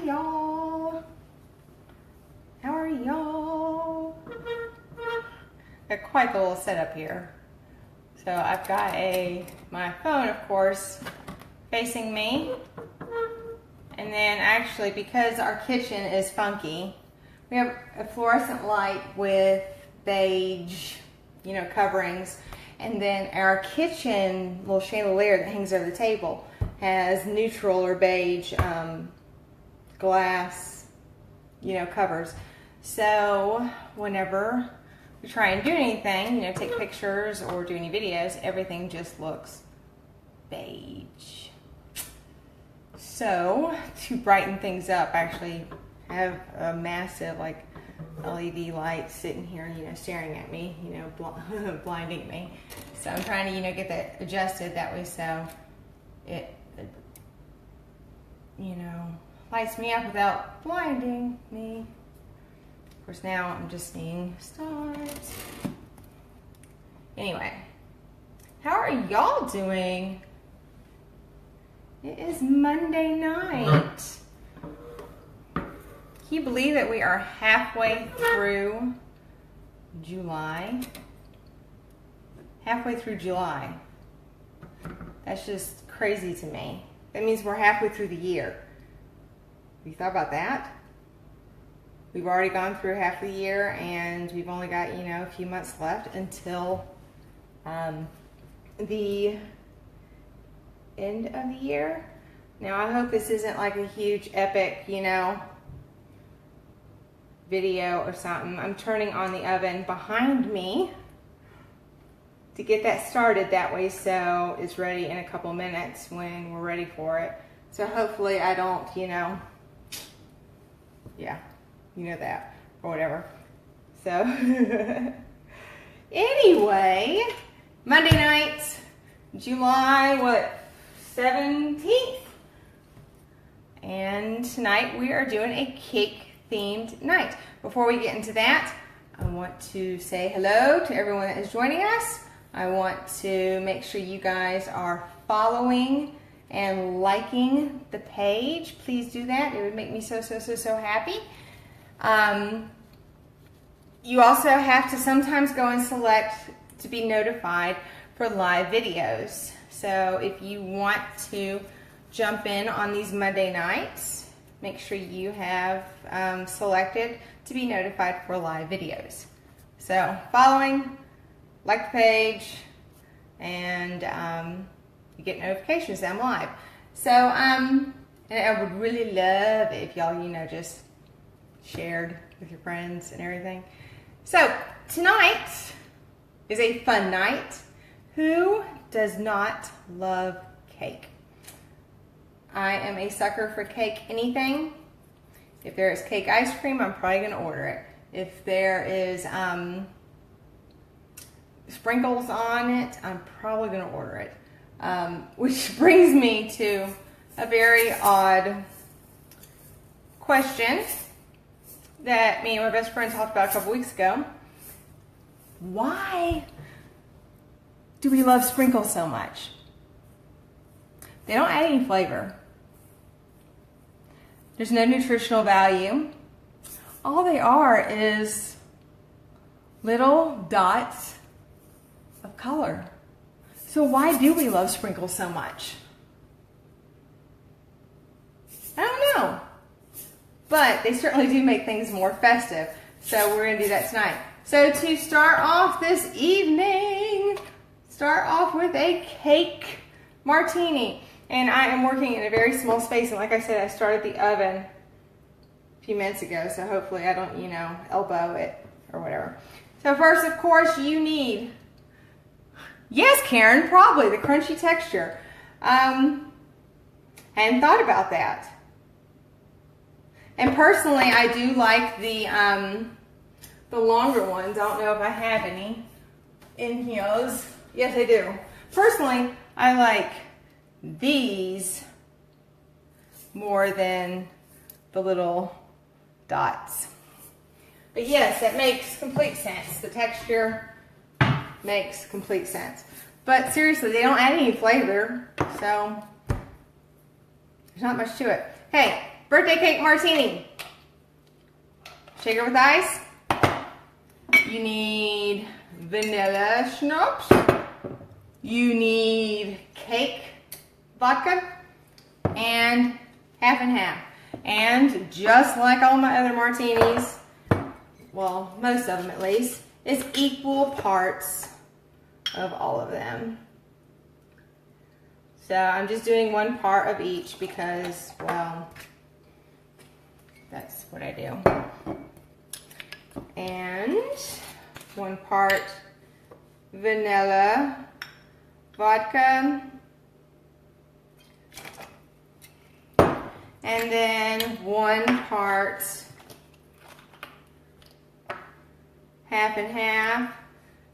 y'all. How are y'all? Got quite the little setup here. So I've got my phone, of course, facing me. And then actually, because our kitchen is funky, we have a fluorescent light with beige, coverings. And then our kitchen little chandelier that hangs over the table has neutral or beige glass, covers. So whenever we try and do anything, take pictures or do any videos, everything just looks beige. So to brighten things up, I actually have a massive LED light sitting here, staring at me, blinding me. So I'm trying to, get that adjusted that way so it, lights me up without blinding me. Of course, now I'm just seeing stars. Anyway, how are y'all doing? It is Monday night. Can you believe that we are halfway through July? Halfway through July. That's just crazy to me. That means we're halfway through the year. Have you thought about that? We've already gone through half the year and we've only got, a few months left until the end of the year. Now I hope this isn't like a huge epic, video or something. I'm turning on the oven behind me to get that started that way so it's ready in a couple minutes when we're ready for it. So hopefully I don't, that or whatever. So anyway, Monday night, July 17th, and tonight we are doing a cake themed night. Before we get into that, I want to say hello to everyone that is joining us. I want to make sure you guys are following and liking the page. Please do that. It would make me so happy. You also have to sometimes go and select to be notified for live videos. So if you want to jump in on these Monday nights, make sure you have selected to be notified for live videos. So following, like the page, and you get notifications that I'm live. So and I would really love it if y'all, just shared with your friends and everything. So tonight is a fun night. Who does not love cake? I am a sucker for cake anything. If there is cake ice cream, I'm probably going to order it. If there is sprinkles on it, I'm probably going to order it. Which brings me to a very odd question that me and my best friend talked about a couple weeks ago. Why do we love sprinkles so much? They don't add any flavor. There's no nutritional value. All they are is little dots of color. So why do we love sprinkles so much? I don't know. But they certainly do make things more festive. So we're going to do that tonight. So to start off this evening, start off with a cake martini. And I am working in a very small space. And like I said, I started the oven a few minutes ago. So hopefully I don't, elbow it or whatever. So first, of course, you need, yes, Karen, probably the crunchy texture. Hadn't thought about that. And personally, I do like the longer ones. I don't know if I have any in here. Yes, I do. Personally, I like these more than the little dots. But yes, that makes complete sense. The texture makes complete sense. But seriously, they don't add any flavor, so there's not much to it. Hey, birthday cake martini. Shaker with ice. You need vanilla schnapps. You need cake vodka and half and half. And just like all my other martinis, well, most of them at least, it's equal parts of all of them. So I'm just doing one part of each because, well, that's what I do. And one part vanilla vodka. And then one part half and half.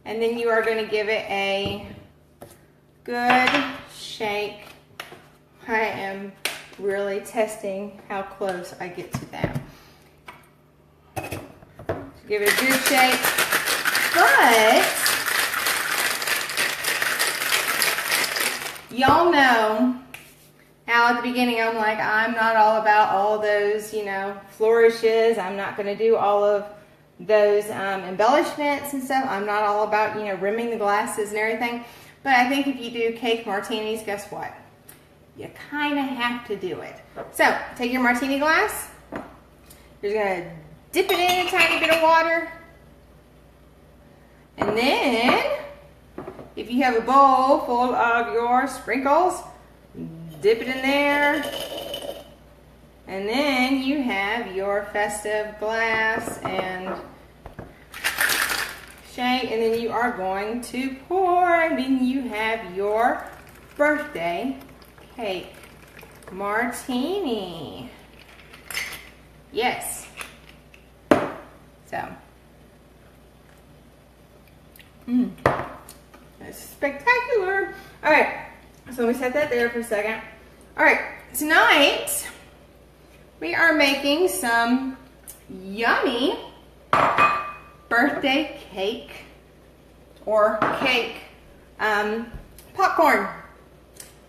And then you are going to give it a good shake. I am really testing how close I get to that. So give it a good shake. But y'all know how at the beginning I'm like, I'm not all about all those, you know, flourishes. I'm not going to do all of those embellishments and stuff. I'm not all about, you know, rimming the glasses and everything. But I think if you do cake martinis, guess what? You kind of have to do it. So take your martini glass. You're going to dip it in a tiny bit of water. And then, if you have a bowl full of your sprinkles, dip it in there. And then you have your festive glass and shake. And then you are going to pour. And then you have your birthday cake martini. Yes. So. That's spectacular. All right. So let me set that there for a second. All right. Tonight, we are making some yummy birthday cake or cake popcorn.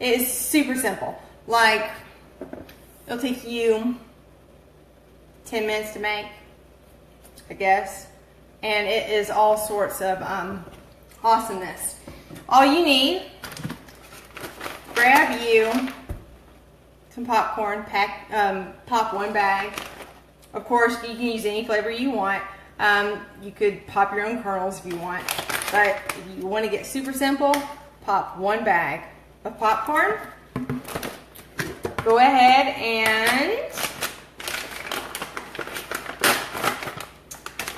It is super simple. Like, it'll take you 10 minutes to make, I guess. And it is all sorts of awesomeness. All you need, grab you some popcorn, pop one bag. Of course, you can use any flavor you want. You could pop your own kernels if you want. But if you want to get super simple, pop one bag of popcorn. Go ahead and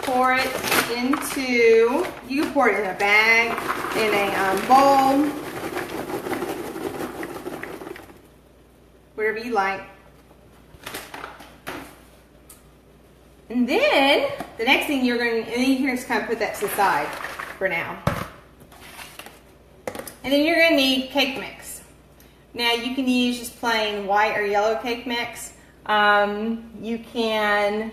pour it into, you can pour it in a bag, in a bowl, whatever you like. And then the next thing you're going to, and then you can just kind of put that to the side for now. And then you're going to need cake mix. Now you can use just plain white or yellow cake mix. You can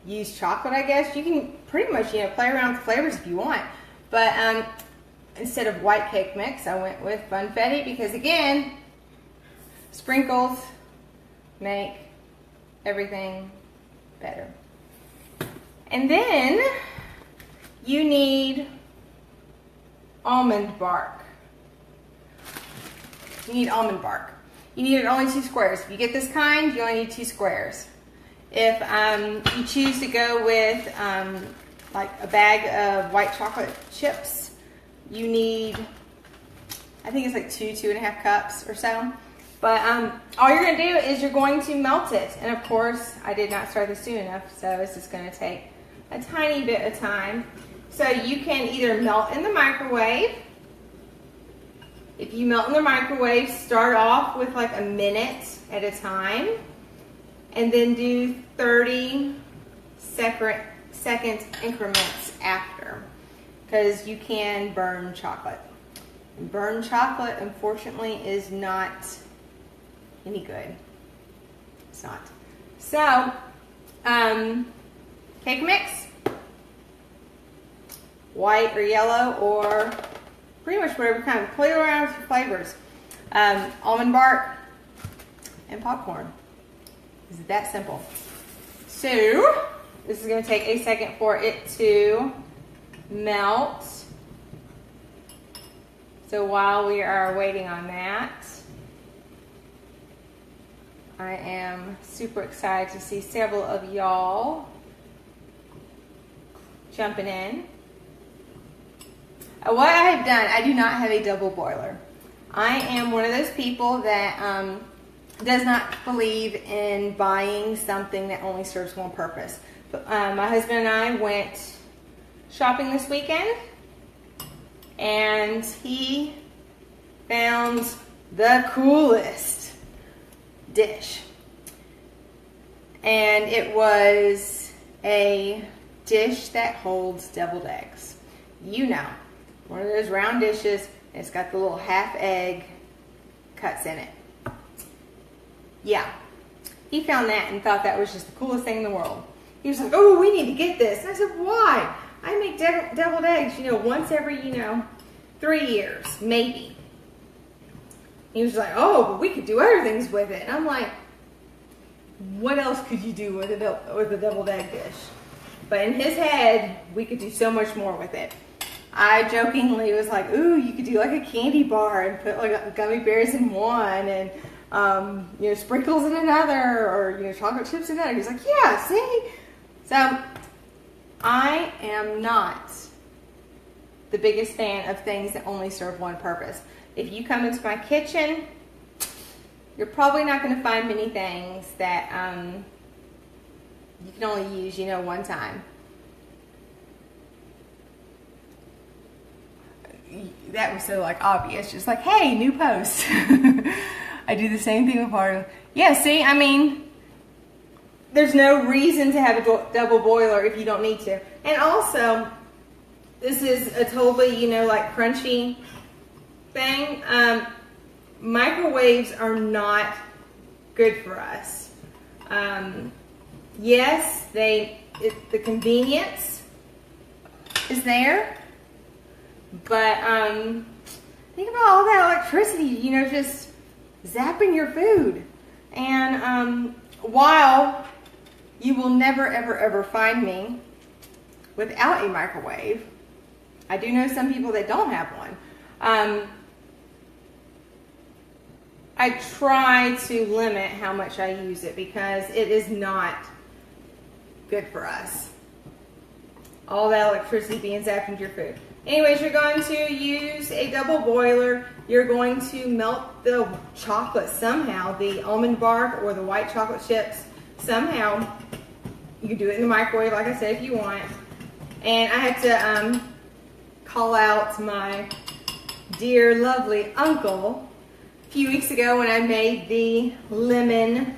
use chocolate, I guess. You can pretty much, you know, play around with flavors if you want. But instead of white cake mix, I went with funfetti because, again, sprinkles make everything better. And then you need almond bark. You need almond bark. You need only 2 squares. If you get this kind, you only need 2 squares. If you choose to go with like a bag of white chocolate chips, you need, I think it's like 2.5 cups or so. But all you're going to do is you're going to melt it. And of course, I did not start this soon enough, so it's just going to take a tiny bit of time. So you can either melt in the microwave. If you melt in the microwave, start off with like a minute at a time. And then do 30-second increments after. Because you can burn chocolate. And burned chocolate, unfortunately, is not any good. It's not. So, cake mix, white or yellow, or pretty much whatever kind. Play around with your flavors. Almond bark and popcorn. It's that simple. So, this is going to take a second for it to melt. So while we are waiting on that, I am super excited to see several of y'all jumping in. What I have done, I do not have a double boiler. I am one of those people that does not believe in buying something that only serves one purpose. My husband and I went shopping this weekend, and he found the coolest dish. And it was a dish that holds deviled eggs. You know, one of those round dishes, and it's got the little half egg cuts in it. Yeah, he found that and thought that was just the coolest thing in the world. He was like, oh, we need to get this. And I said, why? I make deviled eggs, once every, 3 years, maybe. He was like, oh, but we could do other things with it. And I'm like, what else could you do with a deviled egg dish? But in his head, we could do so much more with it. I jokingly was like, ooh, you could do like a candy bar and put like gummy bears in one and sprinkles in another, or chocolate chips in another. He's like, yeah, see? So I am not the biggest fan of things that only serve one purpose. If you come into my kitchen, you're probably not going to find many things that you can only use, one time. That was so obvious, just like, hey, new post. I do the same thing with water. Yeah, see, I mean, there's no reason to have a double boiler if you don't need to. And also, this is a totally, crunchy thing. Microwaves are not good for us. Yes, the convenience is there, but think about all that electricity, just zapping your food. And while you will never, ever, ever find me without a microwave, I do know some people that don't have one. I try to limit how much I use it because it is not good for us. All that electricity being zapped into your food. Anyways, you're going to use a double boiler. You're going to melt the chocolate somehow, the almond bark or the white chocolate chips somehow. You can do it in the microwave, like I said, if you want. And I had to call out my dear, lovely uncle a few weeks ago when I made the lemon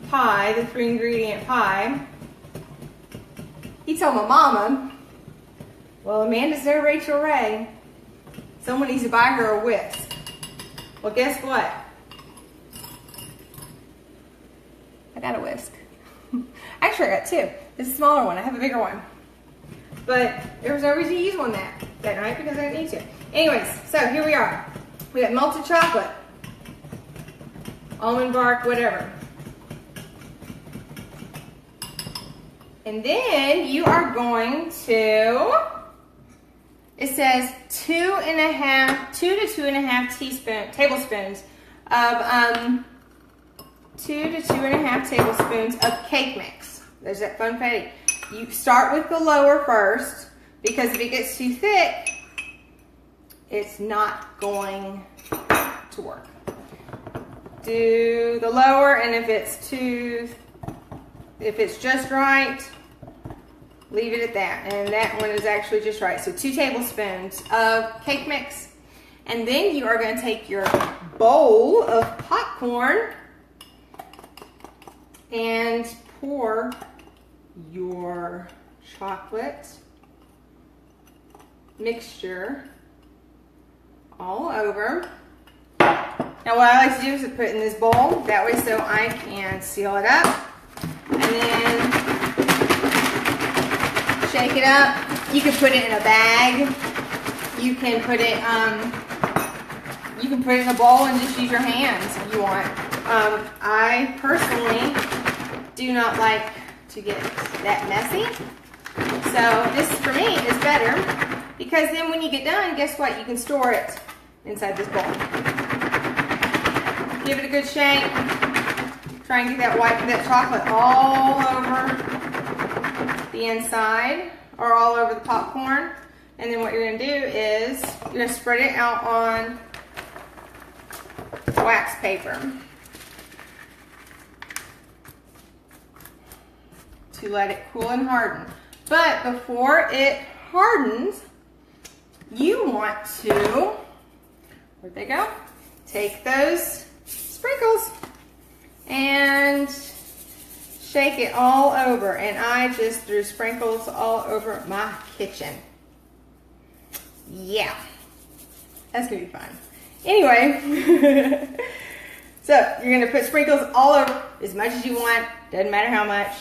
pie, the 3-ingredient pie. He told my mama, well, Amanda's there, Rachel Ray. Someone needs to buy her a whisk. Well, guess what? I got a whisk. Actually, I got two. This is a smaller one. I have a bigger one. But there was no reason to use one that night because I didn't need to. Anyways, so here we are. We got melted chocolate, almond bark, whatever. And then you are going to, it says 2 to 2.5 tablespoons of 2 to 2.5 tablespoons of cake mix. There's that fun fact. You start with the lower first because if it gets too thick, it's not going to work. Do the lower, and if it's just right, leave it at that. And that one is actually just right. So 2 tablespoons of cake mix. And then you are going to take your bowl of popcorn and pour your chocolate mixture all over. Now what I like to do is to put it in this bowl, that way so I can seal it up. And then shake it up. You can put it in a bag. You can put it in a bowl and just use your hands if you want. I personally do not like to get that messy. So this, for me, is better because then when you get done, guess what? You can store it inside this bowl. Give it a good shake. Try and get that chocolate all over the inside or all over the popcorn. And then what you're going to do is you're going to spread it out on wax paper to let it cool and harden. But before it hardens, you want to, where'd they go? Take those sprinkles and shake it all over. And I just threw sprinkles all over my kitchen. Yeah, that's gonna be fun. Anyway, so you're gonna put sprinkles all over as much as you want, doesn't matter how much,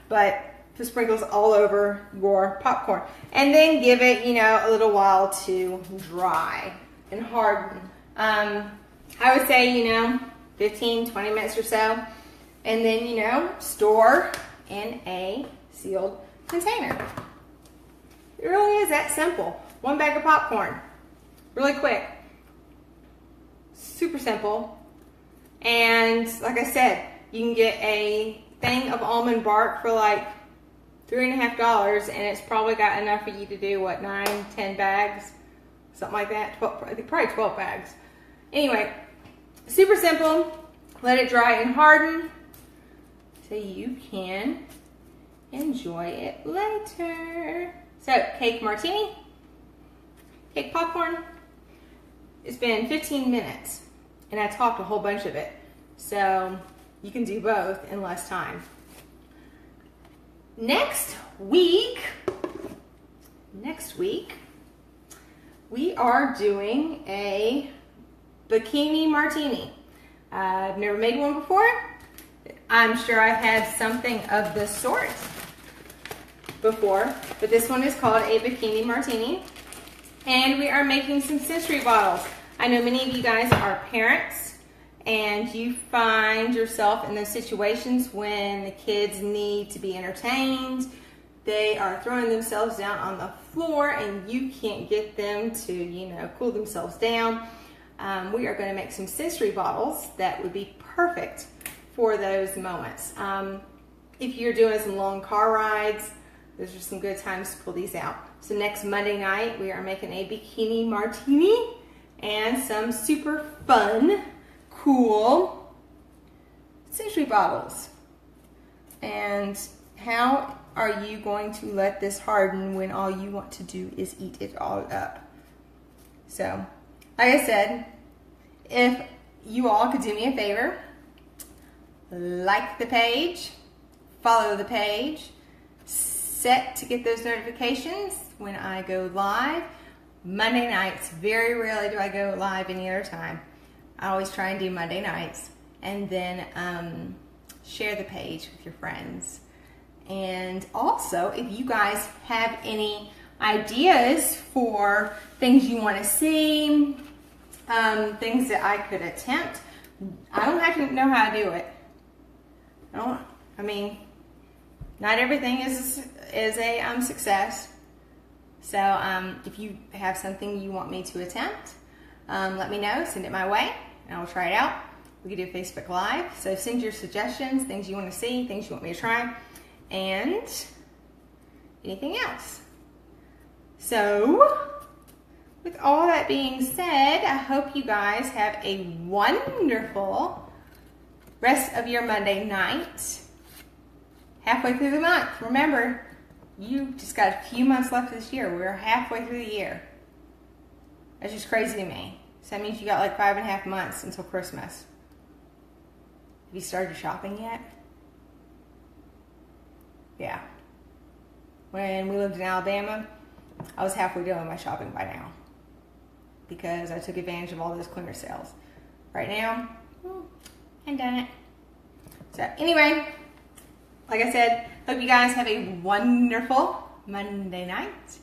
but put sprinkles all over your popcorn. And then give it, you know, a little while to dry and harden. I would say, you know, 15, 20 minutes or so. And then, you know, store in a sealed container. It really is that simple. One bag of popcorn, really quick, super simple. And like I said, you can get a thing of almond bark for like $3.50, and it's probably got enough for you to do what, 9, 10 bags, something like that. 12, I think probably 12 bags. Anyway, super simple. Let it dry and harden so you can enjoy it later. So, cake martini. Cake popcorn. It's been 15 minutes and I talked a whole bunch of it. So you can do both in less time. Next week, we are doing a bikini martini. I've never made one before. I'm sure I've had something of this sort before, but this one is called a bikini martini. And we are making some sensory bottles. I know many of you guys are parents and you find yourself in those situations when the kids need to be entertained. They are throwing themselves down on the floor and you can't get them to, you know, cool themselves down. We are going to make some sensory bottles that would be perfect for those moments. If you're doing some long car rides, those are some good times to pull these out. So next Monday night, we are making a bikini martini and some super fun, cool sensory bottles. And how are you going to let this harden when all you want to do is eat it all up? So, like I said, if you all could do me a favor, like the page, follow the page, set to get those notifications when I go live. Monday nights, very rarely do I go live any other time. I always try and do Monday nights. And then share the page with your friends. And also, if you guys have any ideas for things you want to see, things that I could attempt, I don't have to know how to do it. I mean, not everything is a success. So if you have something you want me to attempt, let me know, send it my way, and I'll try it out. We can do Facebook Live. So send your suggestions, things you want to see, things you want me to try, and anything else. So with all that being said, I hope you guys have a wonderful rest of your Monday night. Halfway through the month. Remember, you just got a few months left this year. We're halfway through the year. That's just crazy to me. So that means you got like 5.5 months until Christmas. Have you started shopping yet? Yeah. When we lived in Alabama, I was halfway done with my shopping by now because I took advantage of all those clearance sales. Right now, I'm done it. So anyway, like I said, hope you guys have a wonderful Monday night.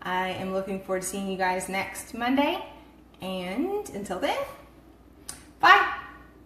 I am looking forward to seeing you guys next Monday. And until then, bye.